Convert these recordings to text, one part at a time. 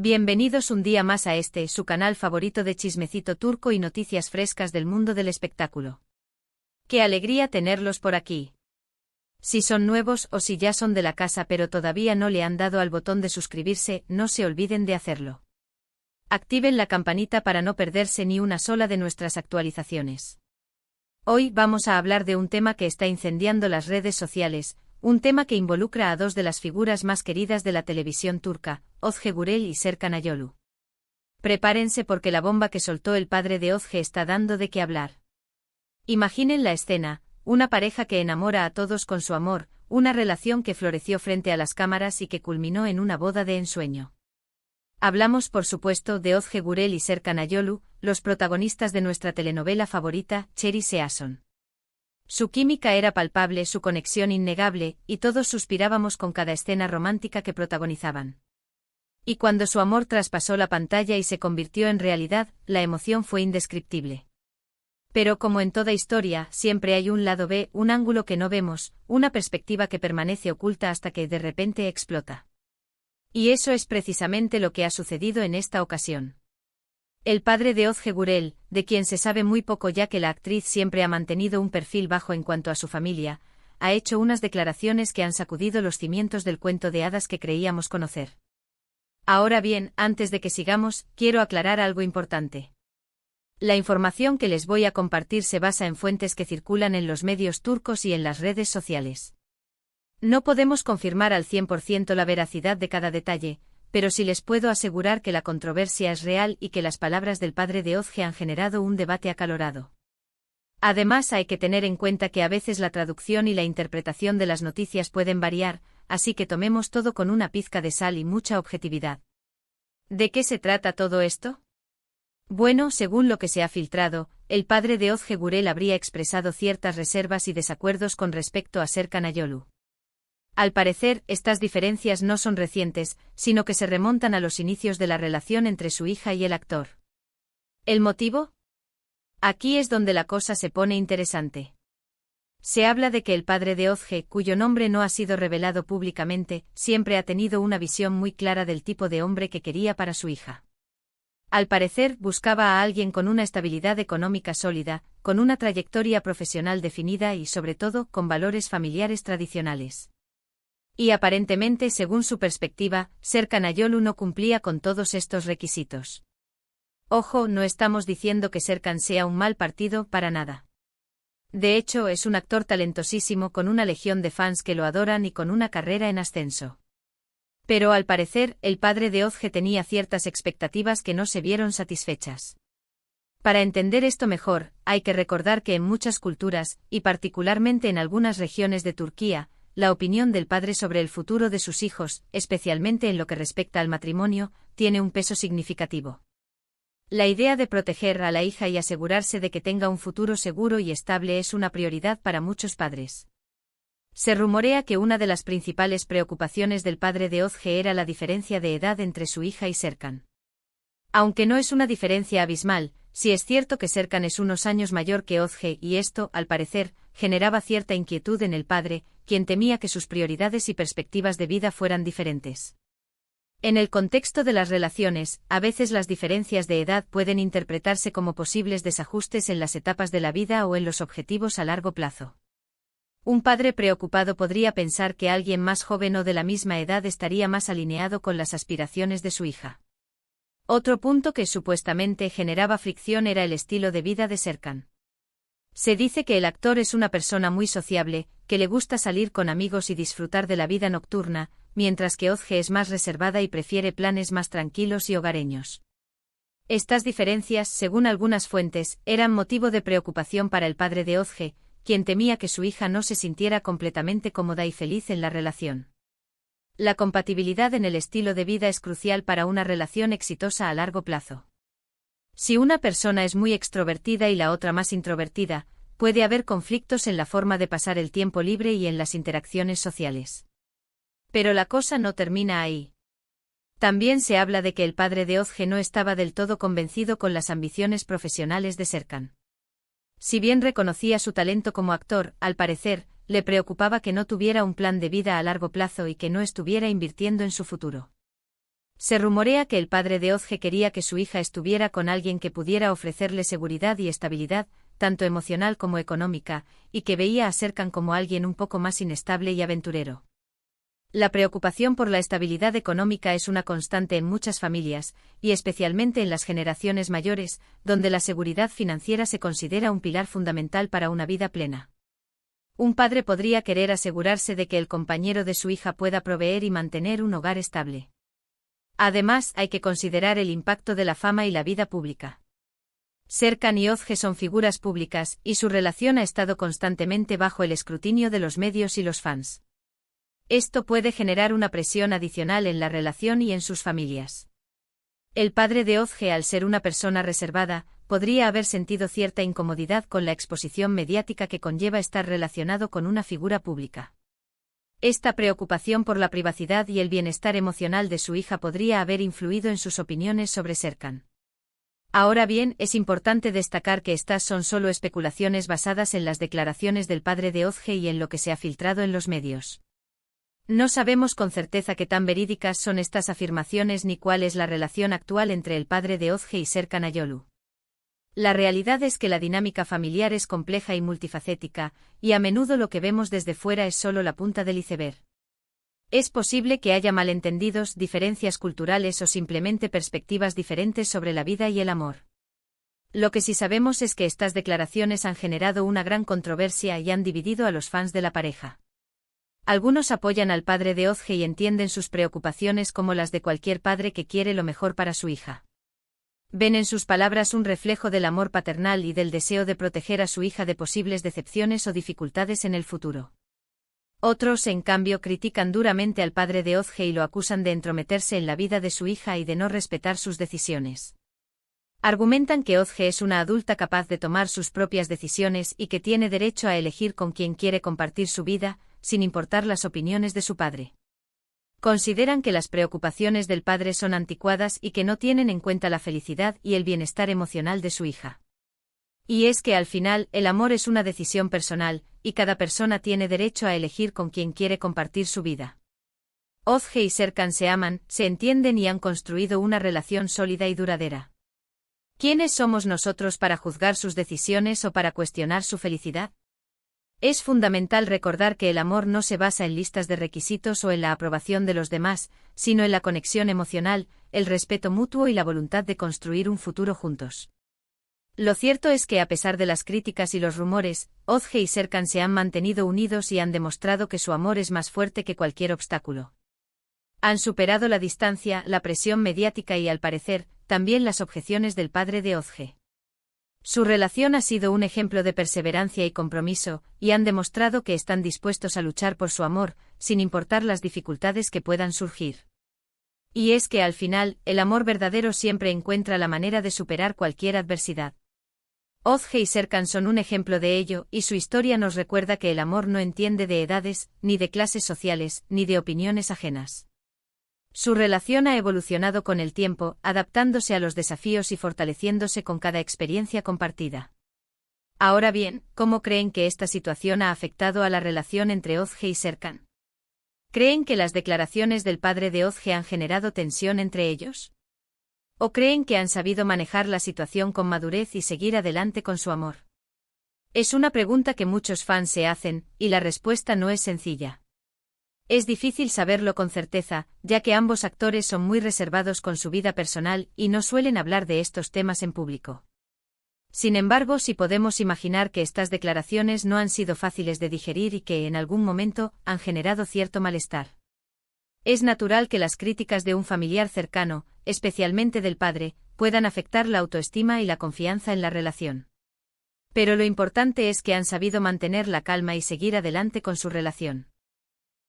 Bienvenidos un día más a su canal favorito de chismecito turco y noticias frescas del mundo del espectáculo. ¡Qué alegría tenerlos por aquí! Si son nuevos o si ya son de la casa pero todavía no le han dado al botón de suscribirse, no se olviden de hacerlo. Activen la campanita para no perderse ni una sola de nuestras actualizaciones. Hoy vamos a hablar de un tema que está incendiando las redes sociales, un tema que involucra a dos de las figuras más queridas de la televisión turca, Özge Gürel y Serkan Ayolu. Prepárense porque la bomba que soltó el padre de Özge está dando de qué hablar. Imaginen la escena, una pareja que enamora a todos con su amor, una relación que floreció frente a las cámaras y que culminó en una boda de ensueño. Hablamos por supuesto de Özge Gürel y Serkan Ayolu, los protagonistas de nuestra telenovela favorita, Cherry Season. Su química era palpable, su conexión innegable, y todos suspirábamos con cada escena romántica que protagonizaban. Y cuando su amor traspasó la pantalla y se convirtió en realidad, la emoción fue indescriptible. Pero como en toda historia, siempre hay un lado B, un ángulo que no vemos, una perspectiva que permanece oculta hasta que de repente explota. Y eso es precisamente lo que ha sucedido en esta ocasión. El padre de Özge Gürel, de quien se sabe muy poco ya que la actriz siempre ha mantenido un perfil bajo en cuanto a su familia, ha hecho unas declaraciones que han sacudido los cimientos del cuento de hadas que creíamos conocer. Ahora bien, antes de que sigamos, quiero aclarar algo importante. La información que les voy a compartir se basa en fuentes que circulan en los medios turcos y en las redes sociales. No podemos confirmar al 100% la veracidad de cada detalle, pero sí les puedo asegurar que la controversia es real y que las palabras del padre de Özge han generado un debate acalorado. Además hay que tener en cuenta que a veces la traducción y la interpretación de las noticias pueden variar, así que tomemos todo con una pizca de sal y mucha objetividad. ¿De qué se trata todo esto? Bueno, según lo que se ha filtrado, el padre de Özge Gürel habría expresado ciertas reservas y desacuerdos con respecto a Serkan Ayolu. Al parecer, estas diferencias no son recientes, sino que se remontan a los inicios de la relación entre su hija y el actor. ¿El motivo? Aquí es donde la cosa se pone interesante. Se habla de que el padre de Özge, cuyo nombre no ha sido revelado públicamente, siempre ha tenido una visión muy clara del tipo de hombre que quería para su hija. Al parecer, buscaba a alguien con una estabilidad económica sólida, con una trayectoria profesional definida y, sobre todo, con valores familiares tradicionales. Y aparentemente, según su perspectiva, Serkan Ayolu no cumplía con todos estos requisitos. Ojo, no estamos diciendo que Serkan sea un mal partido, para nada. De hecho, es un actor talentosísimo con una legión de fans que lo adoran y con una carrera en ascenso. Pero al parecer, el padre de Özge tenía ciertas expectativas que no se vieron satisfechas. Para entender esto mejor, hay que recordar que en muchas culturas, y particularmente en algunas regiones de Turquía, la opinión del padre sobre el futuro de sus hijos, especialmente en lo que respecta al matrimonio, tiene un peso significativo. La idea de proteger a la hija y asegurarse de que tenga un futuro seguro y estable es una prioridad para muchos padres. Se rumorea que una de las principales preocupaciones del padre de Özge era la diferencia de edad entre su hija y Serkan. Aunque no es una diferencia abismal, sí es cierto que Serkan es unos años mayor que Özge y esto, al parecer, generaba cierta inquietud en el padre, quien temía que sus prioridades y perspectivas de vida fueran diferentes. En el contexto de las relaciones, a veces las diferencias de edad pueden interpretarse como posibles desajustes en las etapas de la vida o en los objetivos a largo plazo. Un padre preocupado podría pensar que alguien más joven o de la misma edad estaría más alineado con las aspiraciones de su hija. Otro punto que supuestamente generaba fricción era el estilo de vida de Serkan. Se dice que el actor es una persona muy sociable, que le gusta salir con amigos y disfrutar de la vida nocturna, mientras que Özge es más reservada y prefiere planes más tranquilos y hogareños. Estas diferencias, según algunas fuentes, eran motivo de preocupación para el padre de Özge, quien temía que su hija no se sintiera completamente cómoda y feliz en la relación. La compatibilidad en el estilo de vida es crucial para una relación exitosa a largo plazo. Si una persona es muy extrovertida y la otra más introvertida, puede haber conflictos en la forma de pasar el tiempo libre y en las interacciones sociales. Pero la cosa no termina ahí. También se habla de que el padre de Özge no estaba del todo convencido con las ambiciones profesionales de Serkan. Si bien reconocía su talento como actor, al parecer, le preocupaba que no tuviera un plan de vida a largo plazo y que no estuviera invirtiendo en su futuro. Se rumorea que el padre de Ozge quería que su hija estuviera con alguien que pudiera ofrecerle seguridad y estabilidad, tanto emocional como económica, y que veía a Serkan como alguien un poco más inestable y aventurero. La preocupación por la estabilidad económica es una constante en muchas familias, y especialmente en las generaciones mayores, donde la seguridad financiera se considera un pilar fundamental para una vida plena. Un padre podría querer asegurarse de que el compañero de su hija pueda proveer y mantener un hogar estable. Además, hay que considerar el impacto de la fama y la vida pública. Serkan y Ozge son figuras públicas, y su relación ha estado constantemente bajo el escrutinio de los medios y los fans. Esto puede generar una presión adicional en la relación y en sus familias. El padre de Ozge, al ser una persona reservada, podría haber sentido cierta incomodidad con la exposición mediática que conlleva estar relacionado con una figura pública. Esta preocupación por la privacidad y el bienestar emocional de su hija podría haber influido en sus opiniones sobre Serkan. Ahora bien, es importante destacar que estas son solo especulaciones basadas en las declaraciones del padre de Ozge y en lo que se ha filtrado en los medios. No sabemos con certeza qué tan verídicas son estas afirmaciones ni cuál es la relación actual entre el padre de Ozge y Serkan Ayolu. La realidad es que la dinámica familiar es compleja y multifacética, y a menudo lo que vemos desde fuera es solo la punta del iceberg. Es posible que haya malentendidos, diferencias culturales o simplemente perspectivas diferentes sobre la vida y el amor. Lo que sí sabemos es que estas declaraciones han generado una gran controversia y han dividido a los fans de la pareja. Algunos apoyan al padre de Ozge y entienden sus preocupaciones como las de cualquier padre que quiere lo mejor para su hija. Ven en sus palabras un reflejo del amor paternal y del deseo de proteger a su hija de posibles decepciones o dificultades en el futuro. Otros, en cambio, critican duramente al padre de Ozge y lo acusan de entrometerse en la vida de su hija y de no respetar sus decisiones. Argumentan que Ozge es una adulta capaz de tomar sus propias decisiones y que tiene derecho a elegir con quién quiere compartir su vida, sin importar las opiniones de su padre. Consideran que las preocupaciones del padre son anticuadas y que no tienen en cuenta la felicidad y el bienestar emocional de su hija. Y es que al final, el amor es una decisión personal, y cada persona tiene derecho a elegir con quién quiere compartir su vida. Ozge y Serkan se aman, se entienden y han construido una relación sólida y duradera. ¿Quiénes somos nosotros para juzgar sus decisiones o para cuestionar su felicidad? Es fundamental recordar que el amor no se basa en listas de requisitos o en la aprobación de los demás, sino en la conexión emocional, el respeto mutuo y la voluntad de construir un futuro juntos. Lo cierto es que a pesar de las críticas y los rumores, Ozge y Serkan se han mantenido unidos y han demostrado que su amor es más fuerte que cualquier obstáculo. Han superado la distancia, la presión mediática y, al parecer, también las objeciones del padre de Ozge. Su relación ha sido un ejemplo de perseverancia y compromiso, y han demostrado que están dispuestos a luchar por su amor, sin importar las dificultades que puedan surgir. Y es que al final, el amor verdadero siempre encuentra la manera de superar cualquier adversidad. Ozge y Serkan son un ejemplo de ello, y su historia nos recuerda que el amor no entiende de edades, ni de clases sociales, ni de opiniones ajenas. Su relación ha evolucionado con el tiempo, adaptándose a los desafíos y fortaleciéndose con cada experiencia compartida. Ahora bien, ¿cómo creen que esta situación ha afectado a la relación entre Ozge y Serkan? ¿Creen que las declaraciones del padre de Ozge han generado tensión entre ellos? ¿O creen que han sabido manejar la situación con madurez y seguir adelante con su amor? Es una pregunta que muchos fans se hacen, y la respuesta no es sencilla. Es difícil saberlo con certeza, ya que ambos actores son muy reservados con su vida personal y no suelen hablar de estos temas en público. Sin embargo, sí podemos imaginar que estas declaraciones no han sido fáciles de digerir y que en algún momento han generado cierto malestar. Es natural que las críticas de un familiar cercano, especialmente del padre, puedan afectar la autoestima y la confianza en la relación. Pero lo importante es que han sabido mantener la calma y seguir adelante con su relación.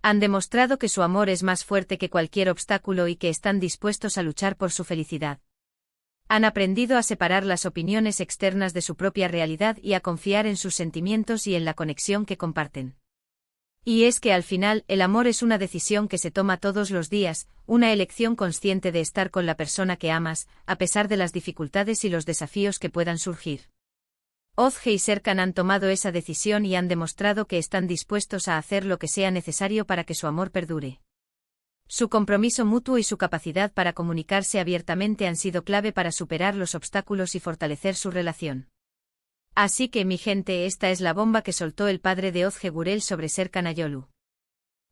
Han demostrado que su amor es más fuerte que cualquier obstáculo y que están dispuestos a luchar por su felicidad. Han aprendido a separar las opiniones externas de su propia realidad y a confiar en sus sentimientos y en la conexión que comparten. Y es que al final, el amor es una decisión que se toma todos los días, una elección consciente de estar con la persona que amas, a pesar de las dificultades y los desafíos que puedan surgir. Ozge y Serkan han tomado esa decisión y han demostrado que están dispuestos a hacer lo que sea necesario para que su amor perdure. Su compromiso mutuo y su capacidad para comunicarse abiertamente han sido clave para superar los obstáculos y fortalecer su relación. Así que, mi gente, esta es la bomba que soltó el padre de Ozge Gurel sobre Serkan Ayolu.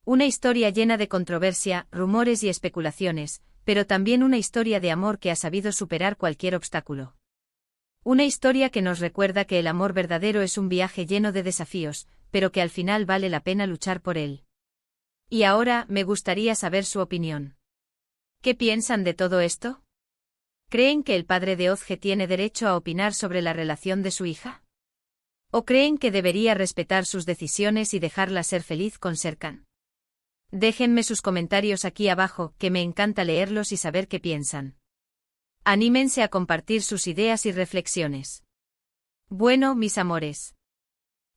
Una historia llena de controversia, rumores y especulaciones, pero también una historia de amor que ha sabido superar cualquier obstáculo. Una historia que nos recuerda que el amor verdadero es un viaje lleno de desafíos, pero que al final vale la pena luchar por él. Y ahora, me gustaría saber su opinión. ¿Qué piensan de todo esto? ¿Creen que el padre de Ozge tiene derecho a opinar sobre la relación de su hija? ¿O creen que debería respetar sus decisiones y dejarla ser feliz con Serkan? Déjenme sus comentarios aquí abajo, que me encanta leerlos y saber qué piensan. Anímense a compartir sus ideas y reflexiones. Bueno, mis amores.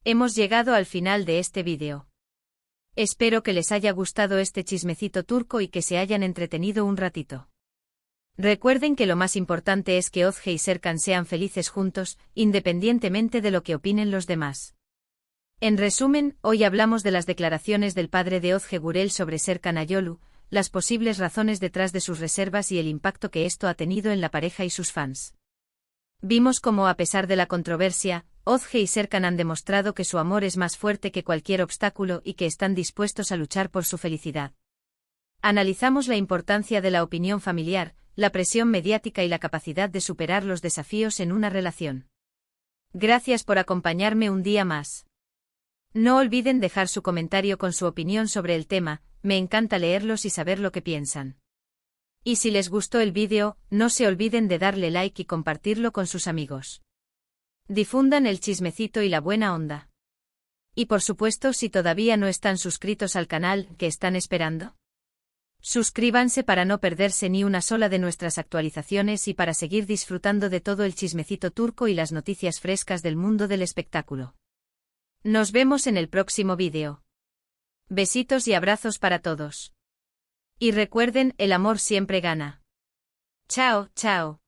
Hemos llegado al final de este vídeo. Espero que les haya gustado este chismecito turco y que se hayan entretenido un ratito. Recuerden que lo más importante es que Ozge y Serkan sean felices juntos, independientemente de lo que opinen los demás. En resumen, hoy hablamos de las declaraciones del padre de Ozge Gurel sobre Serkan Ayolu, las posibles razones detrás de sus reservas y el impacto que esto ha tenido en la pareja y sus fans. Vimos cómo, a pesar de la controversia, Ozge y Serkan han demostrado que su amor es más fuerte que cualquier obstáculo y que están dispuestos a luchar por su felicidad. Analizamos la importancia de la opinión familiar, la presión mediática y la capacidad de superar los desafíos en una relación. Gracias por acompañarme un día más. No olviden dejar su comentario con su opinión sobre el tema, me encanta leerlos y saber lo que piensan. Y si les gustó el vídeo, no se olviden de darle like y compartirlo con sus amigos. Difundan el chismecito y la buena onda. Y por supuesto, si todavía no están suscritos al canal, ¿qué están esperando? Suscríbanse para no perderse ni una sola de nuestras actualizaciones y para seguir disfrutando de todo el chismecito turco y las noticias frescas del mundo del espectáculo. Nos vemos en el próximo vídeo. Besitos y abrazos para todos. Y recuerden, el amor siempre gana. Chao, chao.